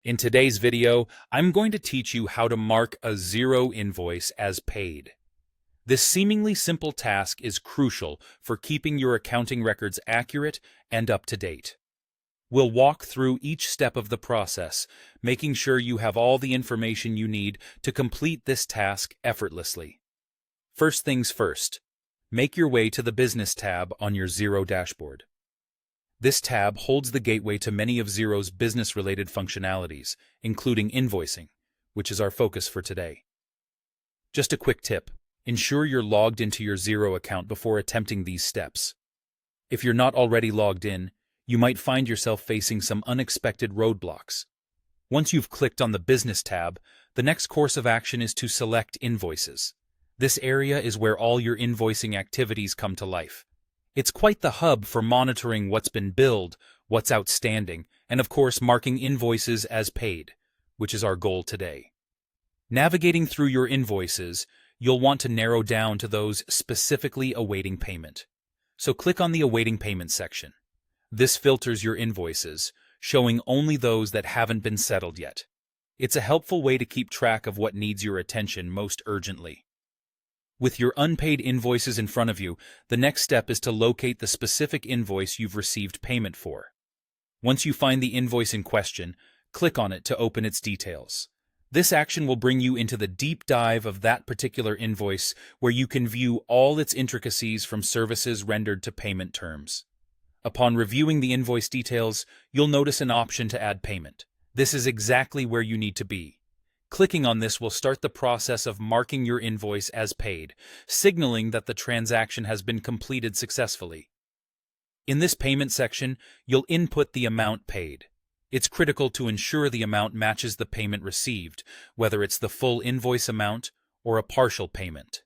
In today's video, I'm going to teach you how to mark a Xero invoice as paid. This seemingly simple task is crucial for keeping your accounting records accurate and up to date. We'll walk through each step of the process, making sure you have all the information you need to complete this task effortlessly. First things first, make your way to the Business tab on your Xero dashboard. This tab holds the gateway to many of Xero's business-related functionalities, including invoicing, which is our focus for today. Just a quick tip, ensure you're logged into your Xero account before attempting these steps. If you're not already logged in, you might find yourself facing some unexpected roadblocks. Once you've clicked on the Business tab, the next course of action is to select Invoices. This area is where all your invoicing activities come to life. It's quite the hub for monitoring what's been billed, what's outstanding, and of course marking invoices as paid, which is our goal today. Navigating through your invoices, you'll want to narrow down to those specifically awaiting payment. So click on the Awaiting Payment section. This filters your invoices, showing only those that haven't been settled yet. It's a helpful way to keep track of what needs your attention most urgently. With your unpaid invoices in front of you, the next step is to locate the specific invoice you've received payment for. Once you find the invoice in question, click on it to open its details. This action will bring you into the deep dive of that particular invoice, where you can view all its intricacies from services rendered to payment terms. Upon reviewing the invoice details, you'll notice an option to add payment. This is exactly where you need to be. Clicking on this will start the process of marking your invoice as paid, signaling that the transaction has been completed successfully. In this payment section, you'll input the amount paid. It's critical to ensure the amount matches the payment received, whether it's the full invoice amount or a partial payment.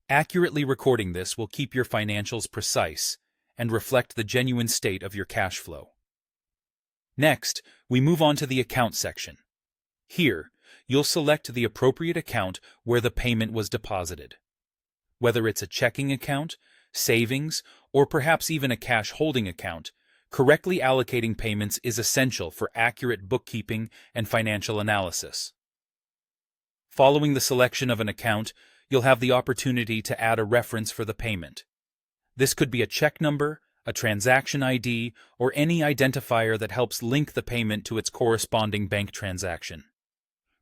Accurately recording this will keep your financials precise and reflect the genuine state of your cash flow. Next, we move on to the account section. Here, you'll select the appropriate account where the payment was deposited. Whether it's a checking account, savings, or perhaps even a cash holding account, correctly allocating payments is essential for accurate bookkeeping and financial analysis. Following the selection of an account, you'll have the opportunity to add a reference for the payment. This could be a check number, a transaction ID, or any identifier that helps link the payment to its corresponding bank transaction.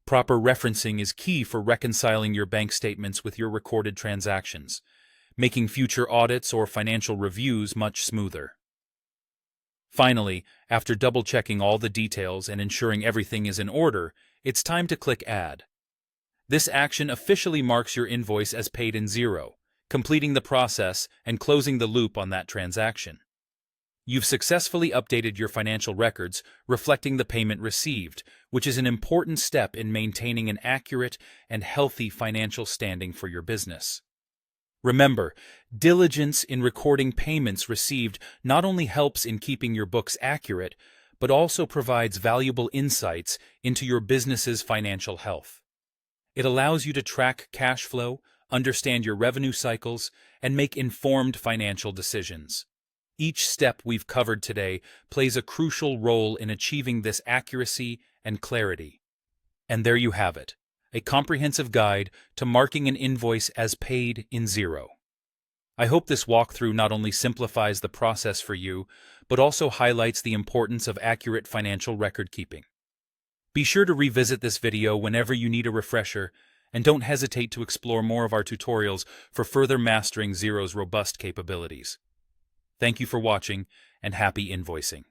Proper referencing is key for reconciling your bank statements with your recorded transactions, making future audits or financial reviews much smoother. Finally, after double-checking all the details and ensuring everything is in order, it's time to click Add. This action officially marks your invoice as paid in Xero, completing the process and closing the loop on that transaction. You've successfully updated your financial records, reflecting the payment received, which is an important step in maintaining an accurate and healthy financial standing for your business. Remember, diligence in recording payments received not only helps in keeping your books accurate, but also provides valuable insights into your business's financial health. It allows you to track cash flow, understand your revenue cycles, and make informed financial decisions. Each step we've covered today plays a crucial role in achieving this accuracy and clarity. And there you have it, a comprehensive guide to marking an invoice as paid in Xero. I hope this walkthrough not only simplifies the process for you, but also highlights the importance of accurate financial record keeping. Be sure to revisit this video whenever you need a refresher, and don't hesitate to explore more of our tutorials for further mastering Xero's robust capabilities. Thank you for watching, and happy invoicing.